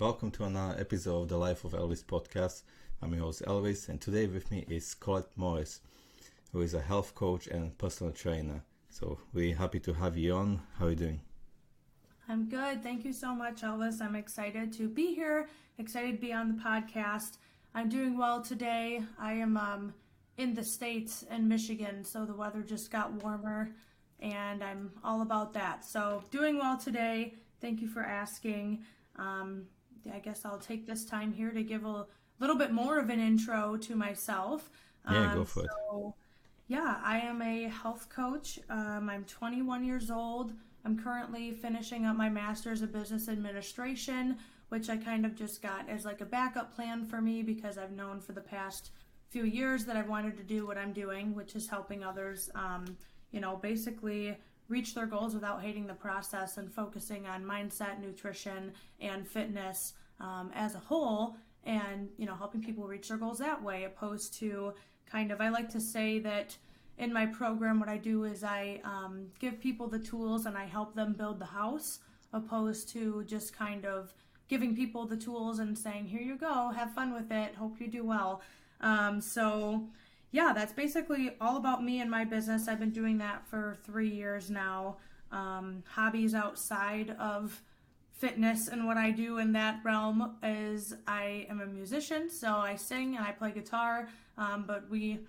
Welcome to another episode of the Life of Elvis podcast. I'm your host Elvis, and today with me is Colette Morris, who is a health coach and personal trainer. So we're happy to have you on. How are you doing? I'm good. Thank you so much, Elvis. I'm excited to be here, excited to be on the podcast. I'm doing well today. I am in the States in Michigan, so the weather just got warmer, and I'm all about that. So doing well today. Thank you for asking. I guess I'll take this time here to give a little bit more of an intro to myself. Yeah, go for it. I am a health coach. I'm 21 years old. I'm currently finishing up my master's of business administration, which I kind of just got as like a backup plan for me because I've known for the past few years that I wanted to do what I'm doing, which is helping others, basically reach their goals without hating the process and focusing on mindset, nutrition, and fitness as a whole, and helping people reach their goals that way, opposed to I like to say that in my program what I do is I give people the tools and I help them build the house, opposed to just kind of giving people the tools and saying, here you go, have fun with it, hope you do well. That's basically all about me and my business. I've been doing that for 3 years now. Hobbies outside of fitness and what I do in that realm is I am a musician, so I sing and I play guitar, but we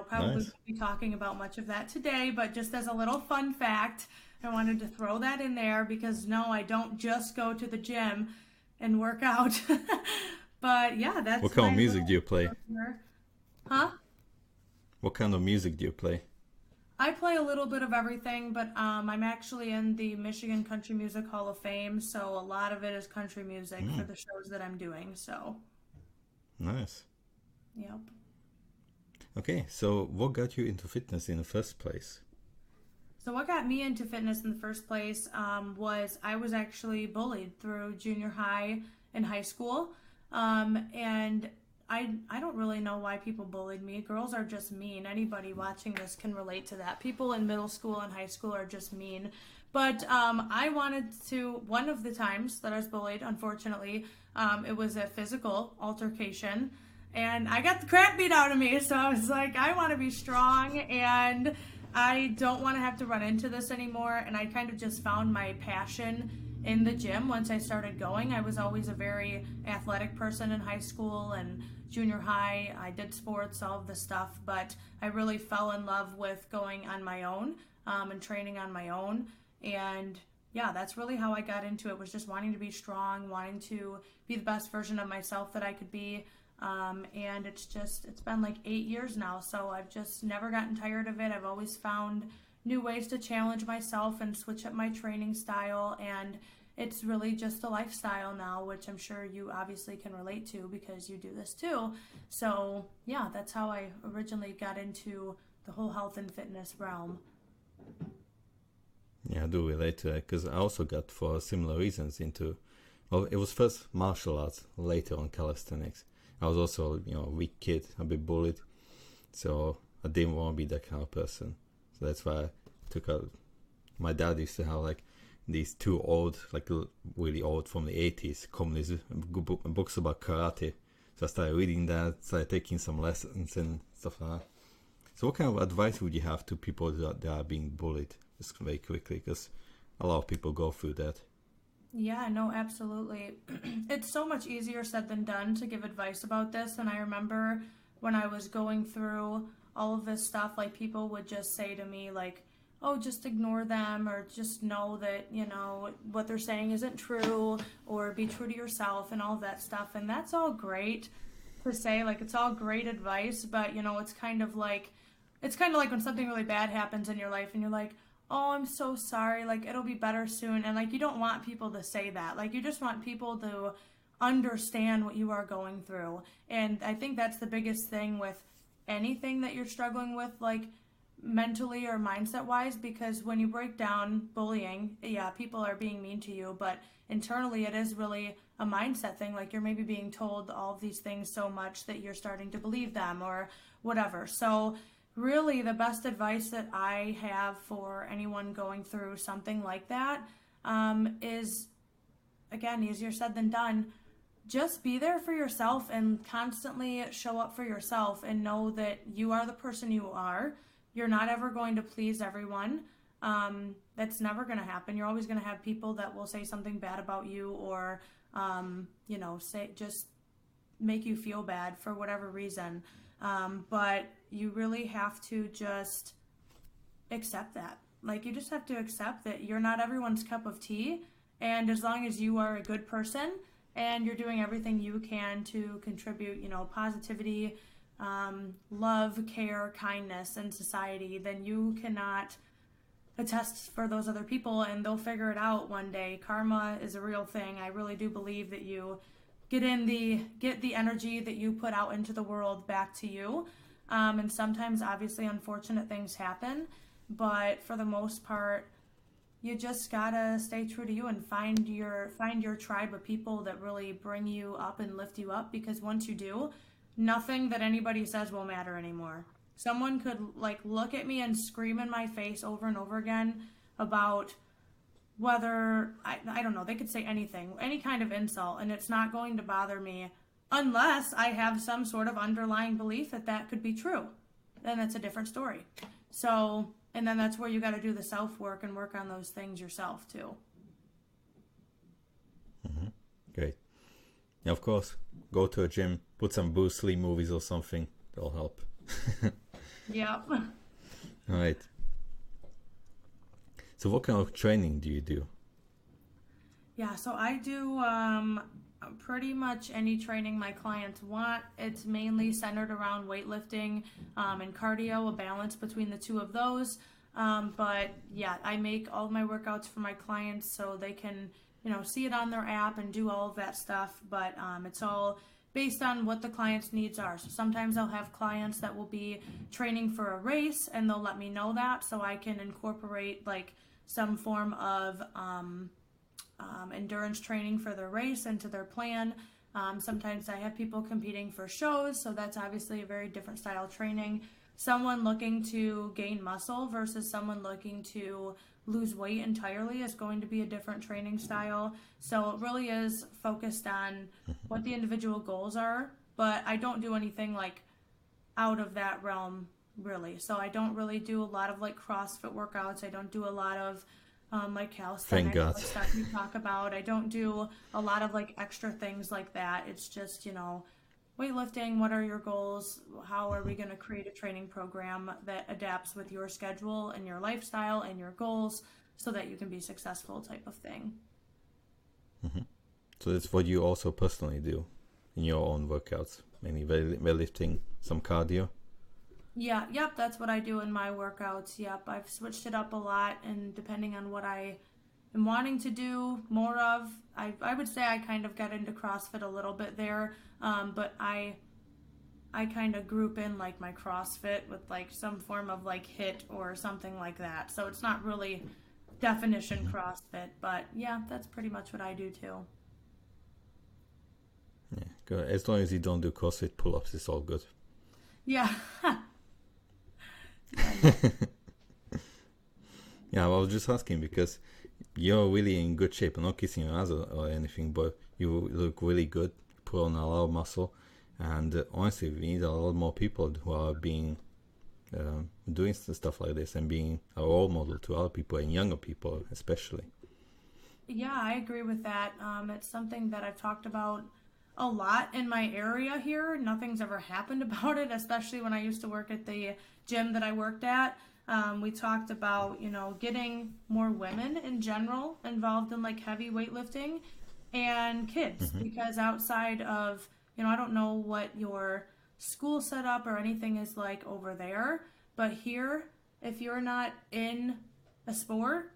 probably Nice. won't be talking about much of that today, but just as a little fun fact, I wanted to throw that in there because no, I don't just go to the gym and work out. But yeah, that's What kind of my music do little you play? intro here. Huh? What kind of music do you play? I play a little bit of everything, but I'm actually in the Michigan Country Music Hall of Fame, so a lot of it is country music for the shows that I'm doing. So, Nice. yep. Okay, so what got you into fitness in the first place? So what got me into fitness in the first place was I was actually bullied through junior high and high school, and I don't really know why people bullied me. Girls are just mean. Anybody watching this can relate to that. People in middle school and high school are just mean. But I wanted to, one of the times that I was bullied, unfortunately, it was a physical altercation. And I got the crap beat out of me. So I was like, I want to be strong and I don't want to have to run into this anymore. And I kind of just found my passion in the gym once I started going. I was always a very athletic person in high school and junior high. I did sports, all of the stuff, but I really fell in love with going on my own and training on my own. And yeah, that's really how I got into it, was just wanting to be strong, wanting to be the best version of myself that I could be. And it's been like 8 years now, so I've just never gotten tired of it. I've always found new ways to challenge myself and switch up my training style, and it's really just a lifestyle now, which I'm sure you obviously can relate to because you do this too. So yeah, that's how I originally got into the whole health and fitness realm. Yeah, I do relate to that because I also got for similar reasons into, well, it was first martial arts, later on calisthenics. I was also, a weak kid, a bit bullied, so I didn't want to be that kind of person. So that's why I took out. My dad used to have like these two old, like really old from the 80s, communist books about karate. So I started reading that, started taking some lessons and stuff like that. So what kind of advice would you have to people that are being bullied, just very quickly, because a lot of people go through that? Yeah, no, absolutely. It's so much easier said than done to give advice about this. And I remember when I was going through all of this stuff, like people would just say to me like, oh, just ignore them, or just know that, what they're saying isn't true, or be true to yourself and all of that stuff. And that's all great to say, like, it's all great advice, but it's kind of like when something really bad happens in your life and you're like, oh, I'm so sorry, like, it'll be better soon. And like, you don't want people to say that. Like, you just want people to understand what you are going through. And I think that's the biggest thing with anything that you're struggling with, like mentally or mindset wise, because when you break down bullying, yeah, people are being mean to you, but internally it is really a mindset thing. Like, you're maybe being told all of these things so much that you're starting to believe them or whatever. So really the best advice that I have for anyone going through something like that is, again, easier said than done. just be there for yourself and constantly show up for yourself and know that you are the person you are. You're not ever going to please everyone. That's never going to happen. You're always going to have people that will say something bad about you or, say just make you feel bad for whatever reason. But you really have to just accept that. Like, you just have to accept that you're not everyone's cup of tea. And as long as you are a good person and you're doing everything you can to contribute, positivity, love, care, kindness in society, then you cannot attest for those other people, and they'll figure it out one day. Karma is a real thing. I really do believe that you get the energy that you put out into the world back to you. And sometimes, obviously, unfortunate things happen, but for the most part, you just gotta stay true to you and find your tribe of people that really bring you up and lift you up. Because once you do, nothing that anybody says will matter anymore. Someone could look at me and scream in my face over and over again about whether I don't know, they could say anything, any kind of insult, and it's not going to bother me unless I have some sort of underlying belief that could be true. Then it's a different story. So, and then that's where you got to do the self work and work on those things yourself too. Mm-hmm. Great. Yeah, of course, go to a gym, put some Bruce Lee movies or something. That'll help. Yep. All right. So what kind of training do you do? Yeah, so I do pretty much any training my clients want. It's mainly centered around weightlifting and cardio, a balance between the two of those. But yeah, I make all of my workouts for my clients so they can, see it on their app and do all of that stuff. But it's all based on what the client's needs are. So sometimes I'll have clients that will be training for a race and they'll let me know that so I can incorporate some form of endurance training for their race into their plan. Sometimes I have people competing for shows, so that's obviously a very different style of training. Someone looking to gain muscle versus someone looking to lose weight entirely is going to be a different training style. So it really is focused on what the individual goals are, but I don't do anything out of that realm really. So I don't really do a lot of CrossFit workouts. I don't do a lot of calisthenics stuff you talk about. I don't do a lot of extra things like that. It's just, weightlifting, what are your goals? How are we going to create a training program that adapts with your schedule and your lifestyle and your goals so that you can be successful type of thing. Mm-hmm. So that's what you also personally do in your own workouts, mainly weightlifting, some cardio? Yeah, yep, that's what I do in my workouts. Yep, I've switched it up a lot, and depending on what I am wanting to do more of, I would say I kind of got into CrossFit a little bit there, but I kind of group in my CrossFit with some form of HIIT or something like that. So it's not really definition CrossFit, but yeah, that's pretty much what I do too. Yeah, good. As long as you don't do CrossFit pull-ups, it's all good. Yeah. Yeah, I was just asking because you're really in good shape. I'm not kissing your ass or anything, but you look really good. Put on a lot of muscle, and honestly, we need a lot more people who are being doing stuff like this and being a role model to other people and younger people, especially. Yeah, I agree with that. It's something that I've talked about a lot in my area here. Nothing's ever happened about it, especially when I used to work at the gym that I worked at. We talked about, getting more women in general involved in heavy weightlifting and kids, because outside of, I don't know what your school setup or anything is like over there, but here, if you're not in a sport,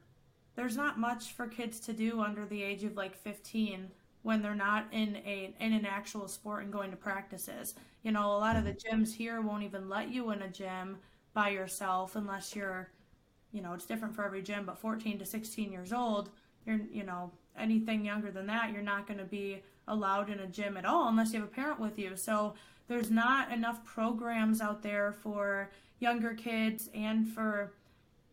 there's not much for kids to do under the age of 15 when they're not in an actual sport and going to practices. A lot of the gyms here won't even let you in a gym by yourself unless you're, it's different for every gym, but 14 to 16 years old, you're, anything younger than that, you're not going to be allowed in a gym at all unless you have a parent with you. So there's not enough programs out there for younger kids and for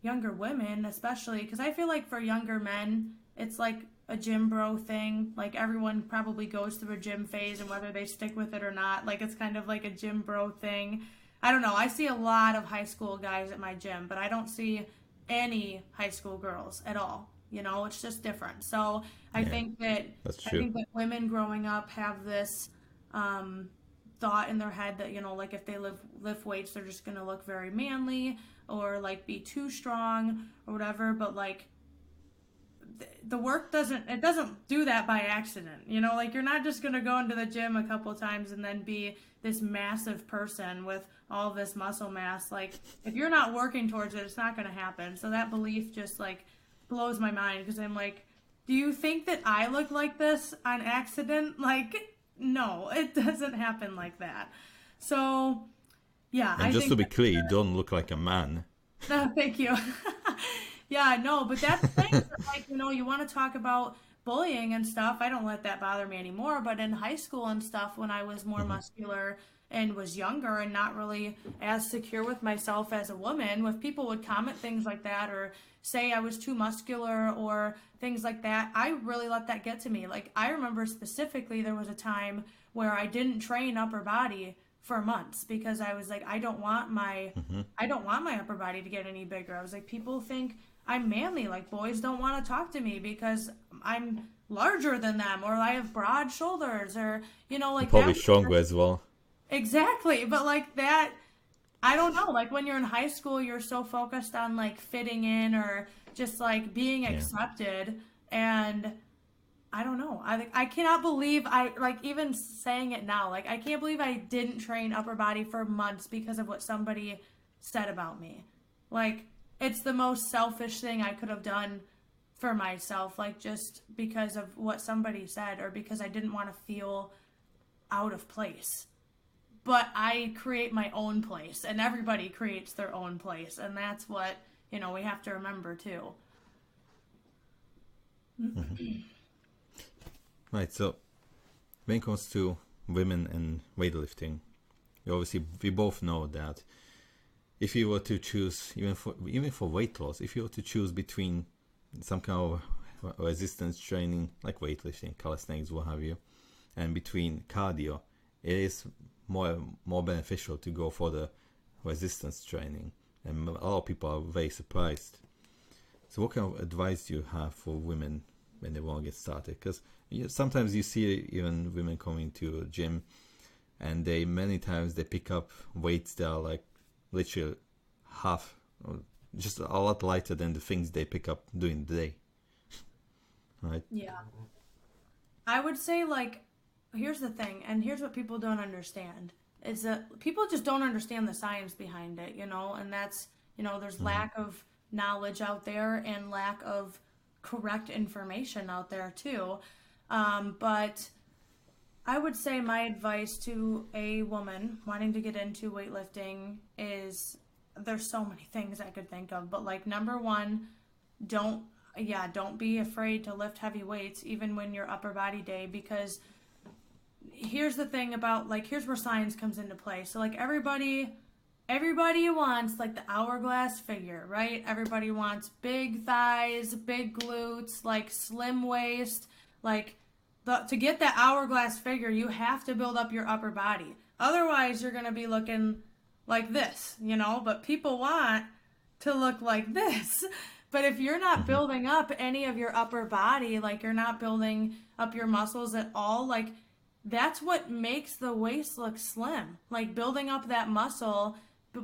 younger women, especially, because I feel for younger men, it's a gym bro thing. Like everyone probably goes through a gym phase, and whether they stick with it or not, like it's kind of like a gym bro thing. I don't know. I see a lot of high school guys at my gym, but I don't see any high school girls at all. You know, it's just different. So I Yeah, think that that's I true. think that women growing up have this thought in their head that, like if they lift weights, they're just gonna look very manly or like be too strong or whatever. But like the work doesn't do that by accident. Like you're not just going to go into the gym a couple times and then be this massive person with all this muscle mass. Like if you're not working towards it, it's not going to happen. So that belief just like blows my mind, because I'm like, do you think that I look like this on accident? Like, no, it doesn't happen like that. So yeah, And I just to think be clear, you don't look like a man. no, thank you. Yeah, no, but that's the thing. Like, you want to talk about bullying and stuff. I don't let that bother me anymore. But in high school and stuff, when I was more Hmm. muscular and was younger and not really as secure with myself as a woman, if people would comment things like that or say I was too muscular or things like that, I really let that get to me. Like, I remember specifically there was a time where I didn't train upper body for months because I was like, Hmm. I don't want my upper body to get any bigger. I was like, people think I'm manly. Like, boys don't want to talk to me because I'm larger than them or I have broad shoulders or, And like that. probably stronger as well. Exactly. But like that, I don't know. Like when you're in high school, you're so focused on like fitting in or just like being Yeah. accepted. And I don't know. I cannot believe I like even saying it now. Like I can't believe I didn't train upper body for months because of what somebody said about me. Like it's the most selfish thing I could have done for myself, like just because of what somebody said or because I didn't want to feel out of place. But I create my own place and everybody creates their own place, and that's what, we have to remember too. Hmm. Right. So when it comes to women and weightlifting, we both know that if you were to choose, even for weight loss, if you were to choose between some kind of resistance training like weightlifting, calisthenics, what have you, and between cardio, it is more beneficial to go for the resistance training. And a lot of people are very surprised. So, what kind of advice do you have for women when they want to get started? Because sometimes you see even women coming to a gym, and many times they pick up weights that are like literally half, or just a lot lighter than the things they pick up during the day, right? Yeah. I would say, like, here's the thing, and here's what people don't understand is that people just don't understand the science behind it, and that's, there's Mm-hmm. lack of knowledge out there and lack of correct information out there too. But I would say my advice to a woman wanting to get into weightlifting is there's so many things I could think of, but like number one, don't don't be afraid to lift heavy weights even when you're upper body day, because here's the thing about like here's where science comes into play. So like everybody wants like the hourglass figure, right? Everybody wants big thighs, big glutes, like slim waist, like to get that hourglass figure, you have to build up your upper body. Otherwise, you're going to be looking like this, but people want to look like this. But if you're not Mm-hmm. building up any of your upper body, like you're not building up your muscles at all, like that's what makes the waist look slim. Like building up that muscle,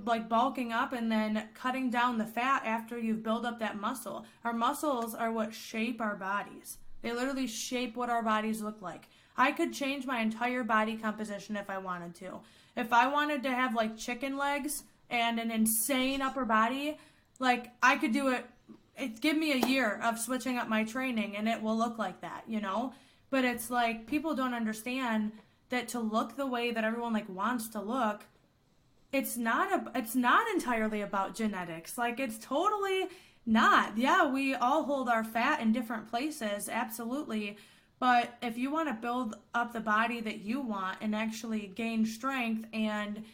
like bulking up and then cutting down the fat after you've built up that muscle. Our muscles are what shape our bodies. They literally shape what our bodies look like. I could change my entire body composition if I wanted to. If I wanted to have like chicken legs and an insane upper body, like I could do it. Give me a year of switching up my training and it will look like that. But it's like people don't understand that to look the way that everyone like wants to look, it's not entirely about genetics. Like it's totally not. Yeah, we all hold our fat in different places, absolutely. But if you want to build up the body that you want and actually gain strength and,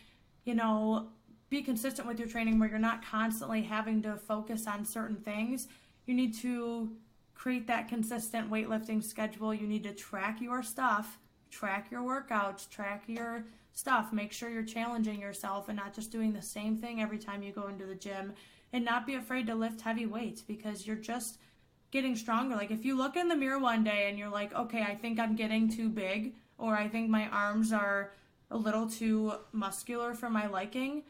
you know, be consistent with your training where you're not constantly having to focus on certain things, you need to create that consistent weightlifting schedule. You need to track your stuff, track your workouts, track your stuff. Make sure you're challenging yourself and not just doing the same thing every time you go into the gym, and not be afraid to lift heavy weights, because you're just getting stronger. Like if you look in the mirror one day and you're like, okay, I think I'm getting too big, or I think my arms are a little too muscular for my liking,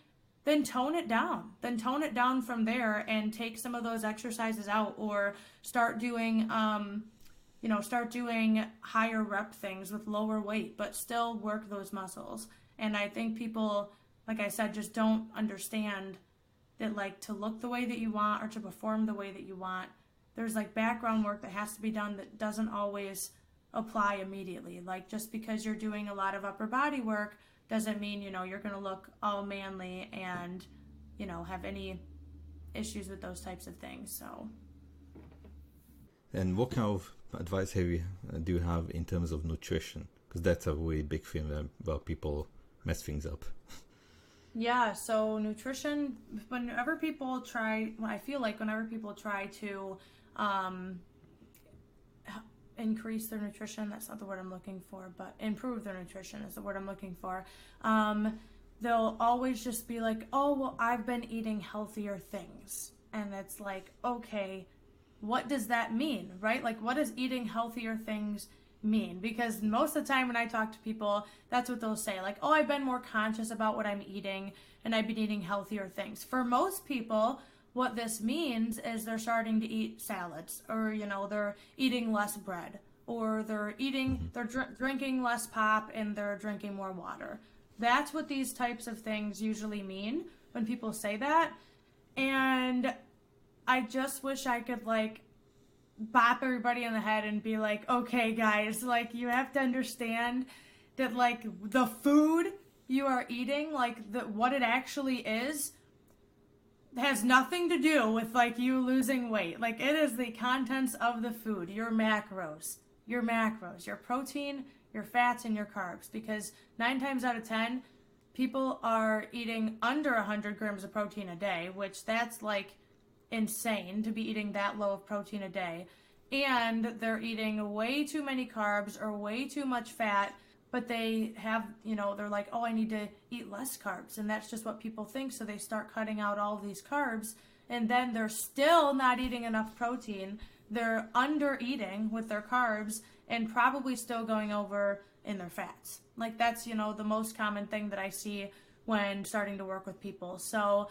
then tone it down. Then tone it down from there and take some of those exercises out, or start doing start doing higher rep things with lower weight, but still work those muscles. And I think people, like I said, just don't understand that, like, to look the way that you want or to perform the way that you want, there's like background work that has to be done that doesn't always apply immediately. Like just because you're doing a lot of upper body work doesn't mean, you're going to look all manly and, have any issues with those types of things. So. And what kind of advice do you have in terms of nutrition? Because that's a really big thing where people mess things up. Yeah, so nutrition, whenever people try to increase their nutrition, that's not the word I'm looking for, but improve their nutrition is the word I'm looking for. They'll always just be like, oh, well, I've been eating healthier things. And it's like, okay, what does that mean, right? Like, what does eating healthier things mean? Because most of the time when I talk to people, that's what they'll say, like, oh, I've been more conscious about what I'm eating and I've been eating healthier things. For most people, what this means is they're starting to eat salads, or they're eating less bread, or they're drinking less pop, and they're drinking more water. That's what these types of things usually mean when people say that. And I just wish I could bop everybody on the head and be like, okay guys, you have to understand that the food you are eating, what it actually is, has nothing to do with you losing weight. It is the contents of the food, your macros, your protein, your fats, and your carbs. Because 9 times out of 10, people are eating under 100 grams of protein a day, which that's insane to be eating that low of protein a day. And they're eating way too many carbs or way too much fat, but they have, they're like, oh, I need to eat less carbs. And that's just what people think. So they start cutting out all of these carbs, and then they're still not eating enough protein. They're under eating with their carbs and probably still going over in their fats. That's, the most common thing that I see when starting to work with people. So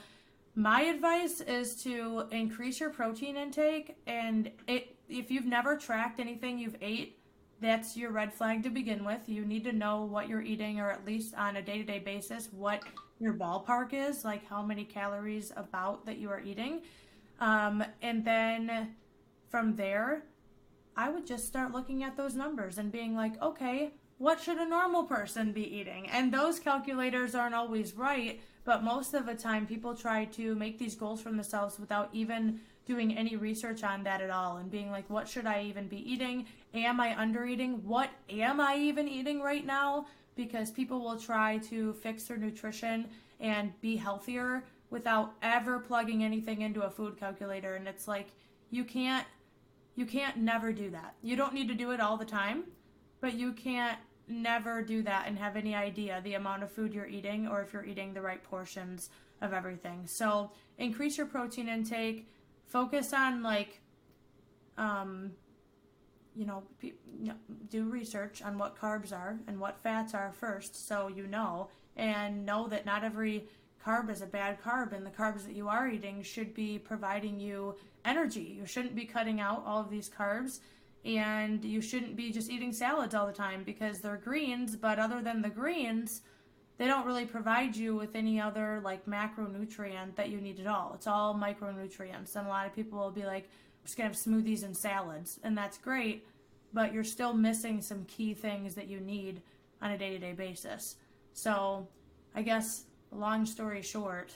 my advice is to increase your protein intake. And if you've never tracked anything you've ate, that's your red flag to begin with. You need to know what you're eating, or at least on a day-to-day basis, what your ballpark is, how many calories about that you are eating. And then from there, I would just start looking at those numbers and being like, okay, what should a normal person be eating? And those calculators aren't always right, but most of the time people try to make these goals for themselves without even doing any research on that at all, and being like, what should I even be eating? Am I under eating? What am I even eating right now? Because people will try to fix their nutrition and be healthier without ever plugging anything into a food calculator. And it's you can't never do that. You don't need to do it all the time, but you can't never do that and have any idea the amount of food you're eating, or if you're eating the right portions of everything. So increase your protein intake. Focus on do research on what carbs are and what fats are first, so and know that not every carb is a bad carb, and the carbs that you are eating should be providing you energy. You shouldn't be cutting out all of these carbs, and you shouldn't be just eating salads all the time, because they're greens, but other than the greens, they don't really provide you with any other macronutrient that you need at all. It's all micronutrients. And a lot of people will be like, I'm just gonna have smoothies and salads, and that's great, but you're still missing some key things that you need on a day-to-day basis. So I guess, long story short,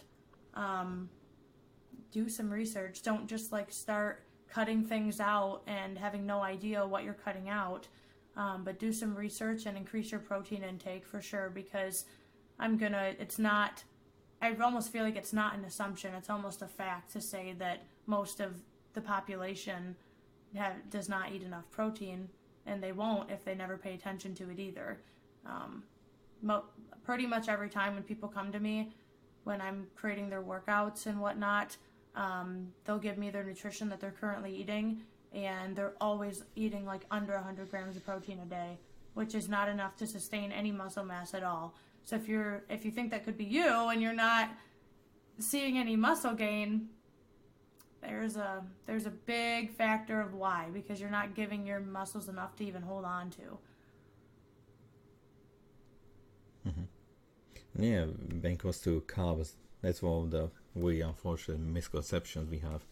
do some research. Don't just start cutting things out and having no idea what you're cutting out, but do some research and increase your protein intake for sure, because I almost feel like it's not an assumption. It's almost a fact to say that most of the population does not eat enough protein, and they won't if they never pay attention to it either. Um, Pretty much every time when people come to me, when I'm creating their workouts and whatnot, they'll give me their nutrition that they're currently eating, and they're always eating like under 100 grams of protein a day, which is not enough to sustain any muscle mass at all. So if you think that could be you and you're not seeing any muscle gain, there's a big factor of why, because you're not giving your muscles enough to even hold on to. Yeah, when it comes to carbs, that's one of the really unfortunate misconceptions we have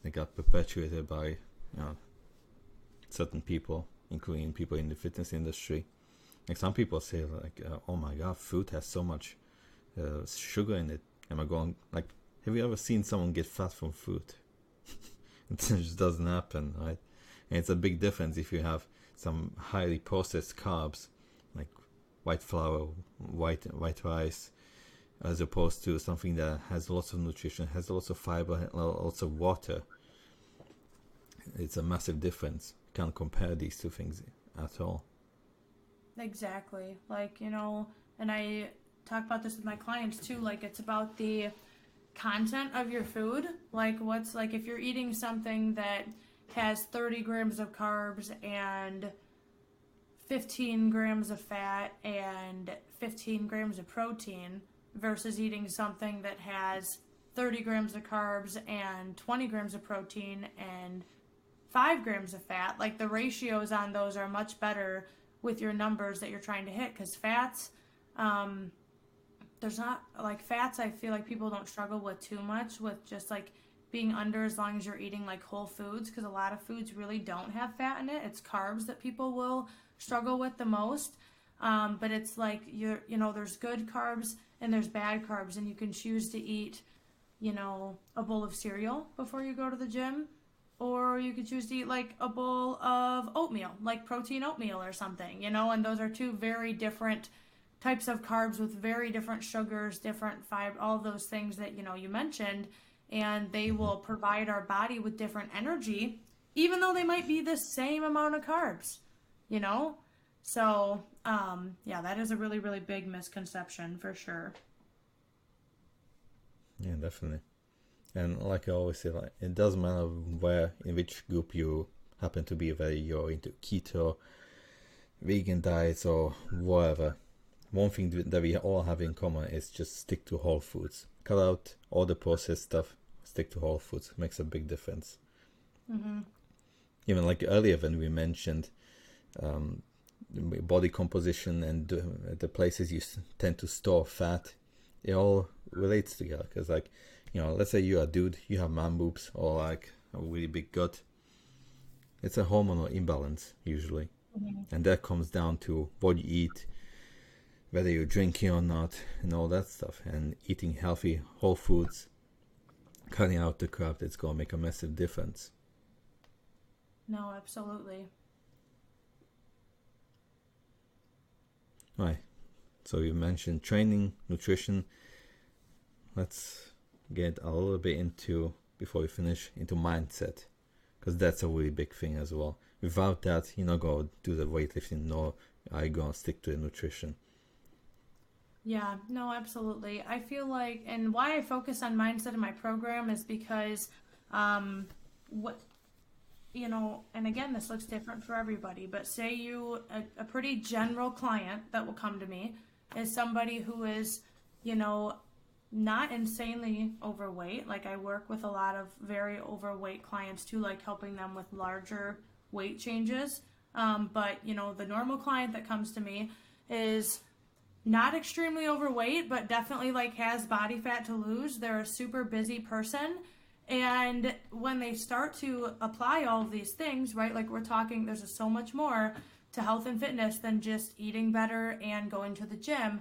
that got perpetuated by certain people, including people in the fitness industry. Like some people say, like, "Oh my God, food has so much sugar in it." Am I going like? Have you ever seen someone get fat from food? It just doesn't happen, right? And it's a big difference if you have some highly processed carbs, like white flour, white rice, as opposed to something that has lots of nutrition, has lots of fiber, lots of water. It's a massive difference. You can't compare these two things at all. Exactly. Like, and I talk about this with my clients too. Like, it's about the content of your food. Like, if you're eating something that has 30 grams of carbs and 15 grams of fat and 15 grams of protein versus eating something that has 30 grams of carbs and 20 grams of protein and 5 grams of fat, like the ratios on those are much better with your numbers that you're trying to hit, because fats, there's not, like, fats I feel like people don't struggle with too much with just like being under, as long as you're eating like whole foods, because a lot of foods really don't have fat in it. It's carbs that people will struggle with the most. But it's like there's good carbs and there's bad carbs, and you can choose to eat a bowl of cereal before you go to the gym, or you could choose to eat like a bowl of oatmeal, like protein oatmeal or something, and those are two very different types of carbs with very different sugars, different fiber, all those things that you mentioned, and they will provide our body with different energy, even though they might be the same amount of carbs, So, that is a really, really big misconception for sure. Yeah, definitely. And like I always say, like, it doesn't matter in which group you happen to be, whether you're into keto, vegan diets, or whatever. One thing that we all have in common is just stick to whole foods. Cut out all the processed stuff. Stick to whole foods. It makes a big difference. Mm-hmm. Even like earlier when we mentioned body composition and the places you tend to store fat, it all relates together. Because like, let's say you're a dude, you have man boobs or like a really big gut. It's a hormonal imbalance usually. Mm-hmm. And that comes down to what you eat, whether you're drinking or not, and all that stuff. And eating healthy whole foods, cutting out the crap, that's going to make a massive difference. No, absolutely. Right. So you mentioned training, nutrition. Let's get a little bit into, before we finish, into mindset, because that's a really big thing as well. Without that, you're not going to do the weightlifting, nor are you going to stick to the nutrition. Yeah, no, absolutely. I feel like, and why I focus on mindset in my program is because, and again, this looks different for everybody, but say a pretty general client that will come to me is somebody who is, not insanely overweight. Like, I work with a lot of very overweight clients too, like helping them with larger weight changes. But, the normal client that comes to me is not extremely overweight, but definitely like has body fat to lose. They're a super busy person. And when they start to apply all of these things, right, like we're talking, there's so much more to health and fitness than just eating better and going to the gym.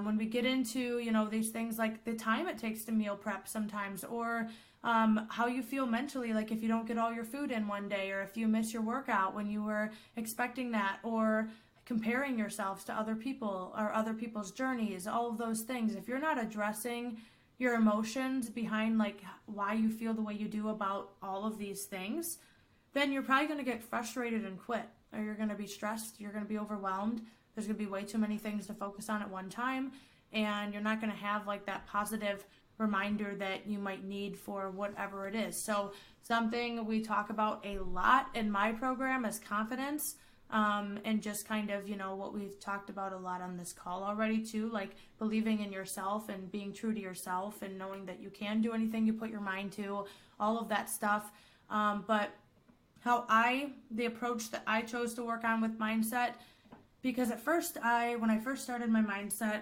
When we get into, these things like the time it takes to meal prep sometimes, or how you feel mentally, like if you don't get all your food in one day, or if you miss your workout when you were expecting that, or comparing yourselves to other people or other people's journeys, all of those things. If you're not addressing your emotions behind like why you feel the way you do about all of these things, then you're probably going to get frustrated and quit, or you're going to be stressed, you're going to be overwhelmed. There's going to be way too many things to focus on at one time, and you're not going to have like that positive reminder that you might need for whatever it is. So something we talk about a lot in my program is confidence, and just kind of, what we've talked about a lot on this call already too, like believing in yourself and being true to yourself and knowing that you can do anything you put your mind to, all of that stuff. But the approach that I chose to work on with mindset, because at first when I first started my mindset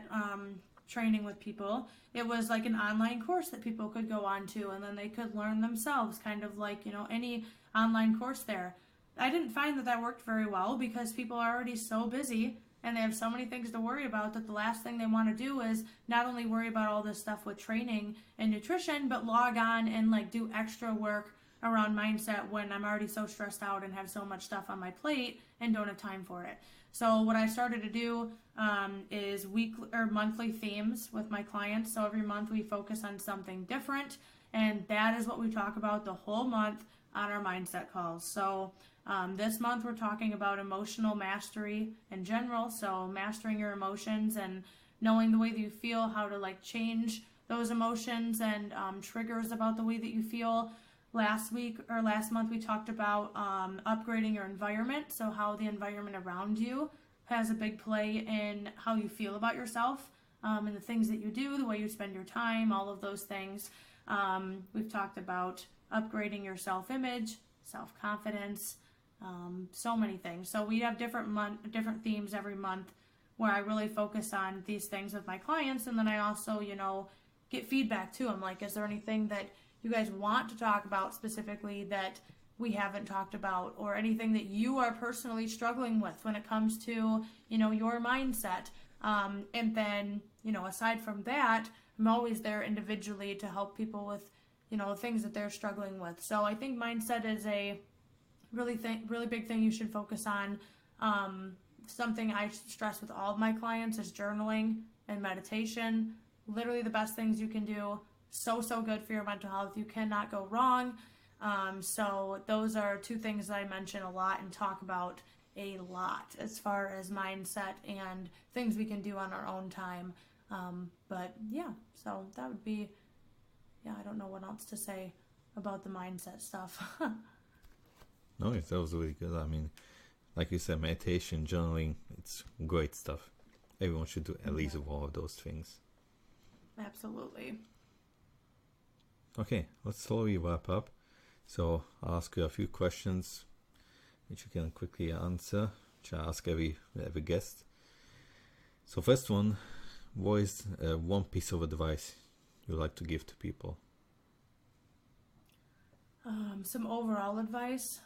training with people, it was like an online course that people could go on to, and then they could learn themselves, kind of like, any online course there. I didn't find that worked very well, because people are already so busy and they have so many things to worry about that the last thing they want to do is not only worry about all this stuff with training and nutrition, but log on and like do extra work around mindset when I'm already so stressed out and have so much stuff on my plate and don't have time for it. So what I started to do is weekly or monthly themes with my clients. So every month we focus on something different, and that is what we talk about the whole month on our mindset calls. So this month we're talking about emotional mastery in general. So mastering your emotions and knowing the way that you feel, how to like change those emotions and triggers about the way that you feel. Last month we talked about upgrading your environment. So how the environment around you has a big play in how you feel about yourself, and the things that you do, the way you spend your time, all of those things. We've talked about upgrading your self-image, self-confidence, so many things. So we have different themes every month where I really focus on these things with my clients, and then I also, get feedback too. I'm like, is there anything that you guys want to talk about specifically that we haven't talked about, or anything that you are personally struggling with when it comes to, your mindset? And then, aside from that, I'm always there individually to help people with, things that they're struggling with. So I think mindset is a really big thing you should focus on. Something I stress with all of my clients is journaling and meditation. Literally the best things you can do. So good for your mental health. You cannot go wrong. So those are two things that I mention a lot and talk about a lot as far as mindset and things we can do on our own time. But yeah, so that would be, I don't know what else to say about the mindset stuff. No, that was really good. I mean, like you said, meditation, journaling, it's great stuff. Everyone should do at least one of those things. Absolutely. Okay, let's slowly wrap up. So I'll ask you a few questions which you can quickly answer, which I ask every guest. So first one, what is one piece of advice you like to give to people? Some overall advice.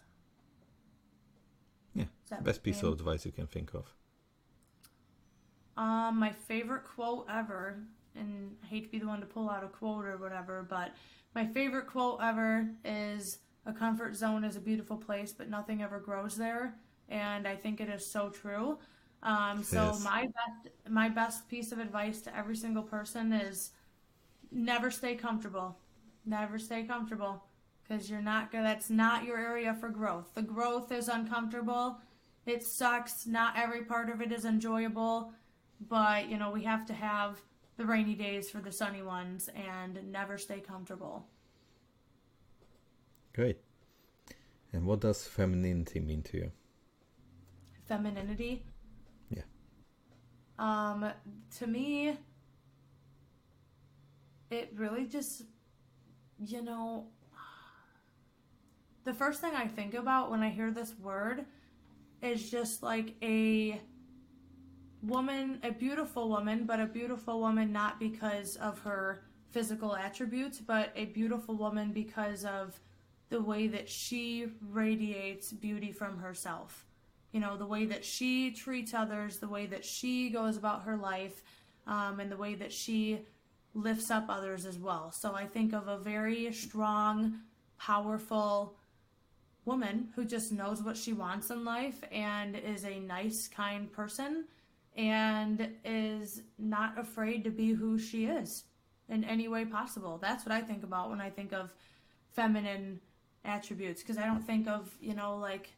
Yeah, best piece of advice you can think of. My favorite quote ever, and I hate to be the one to pull out a quote or whatever, but my favorite quote ever is, "A comfort zone is a beautiful place, but nothing ever grows there." And I think it is so true. So Yes. my best piece of advice to every single person is never stay comfortable. Never stay comfortable, because that's not your area for growth. The growth is uncomfortable. It sucks. Not every part of it is enjoyable, but we have to have the rainy days for the sunny ones, and never stay comfortable. Great. And what does femininity mean to you? Femininity? Yeah. To me, it really just, the first thing I think about when I hear this word is just like a woman, a beautiful woman, but a beautiful woman not because of her physical attributes, but a beautiful woman because of the way that she radiates beauty from herself. The way that she treats others, the way that she goes about her life, and the way that she lifts up others as well. So I think of a very strong, powerful woman who just knows what she wants in life and is a nice, kind person and is not afraid to be who she is in any way possible. That's what I think about when I think of feminine attributes, because I don't think of, you know, like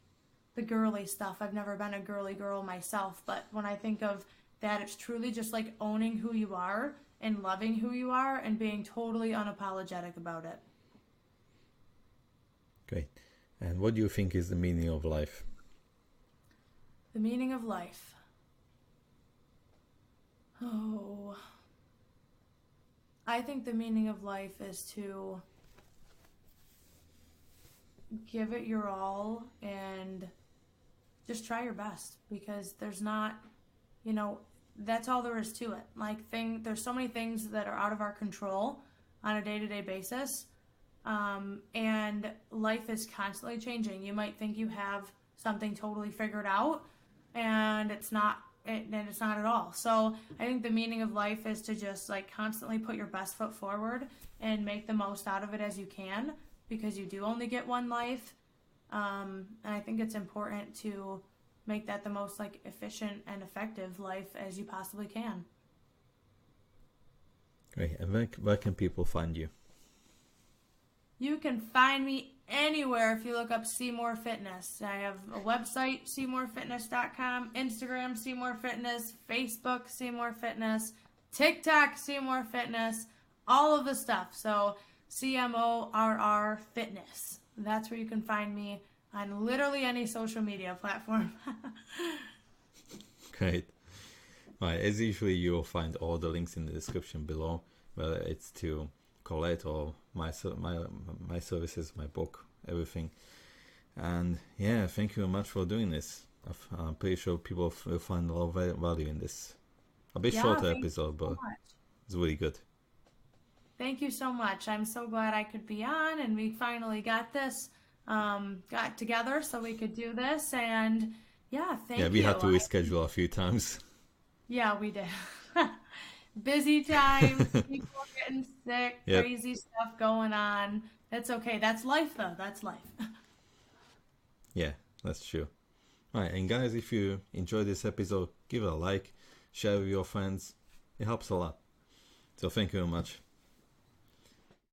the girly stuff. I've never been a girly girl myself, but when I think of that, it's truly just like owning who you are and loving who you are and being totally unapologetic about it. Great. And what do you think is the meaning of life? The meaning of life. Oh, I think the meaning of life is to give it your all and just try your best, because there's not, you know, that's all there is to it. Like, there's so many things that are out of our control on a day-to-day basis, and life is constantly changing. You might think you have something totally figured out, and it's not at all. So I think the meaning of life is to just like constantly put your best foot forward and make the most out of it as you can, because you do only get one life. And I think it's important to make that the most like efficient and effective life as you possibly can. Great. And where can people find you? You can find me anywhere if you look up Seymour Fitness. I have a website, SeymourFitness.com, Instagram, Seymour Fitness, Facebook, Seymour Fitness, TikTok, Seymour Fitness, all of the stuff. So CMORR Fitness. That's where you can find me on literally any social media platform. Great. Right, as usually, you'll find all the links in the description below, whether it's to Colette or my services, my book, everything. And yeah, thank you very much for doing this. I'm pretty sure people will find a lot of value in this. A bit shorter episode, but it's really good. Thank you so much. I'm so glad I could be on, and we finally got this, got together so we could do this. And yeah, thank you. Yeah, we had to reschedule a few times. Yeah, we did. Busy times, people getting sick, crazy stuff going on. It's okay. That's life, though. That's life. Yeah, that's true. All right, and guys, if you enjoyed this episode, give it a like, share with your friends. It helps a lot. So thank you very much.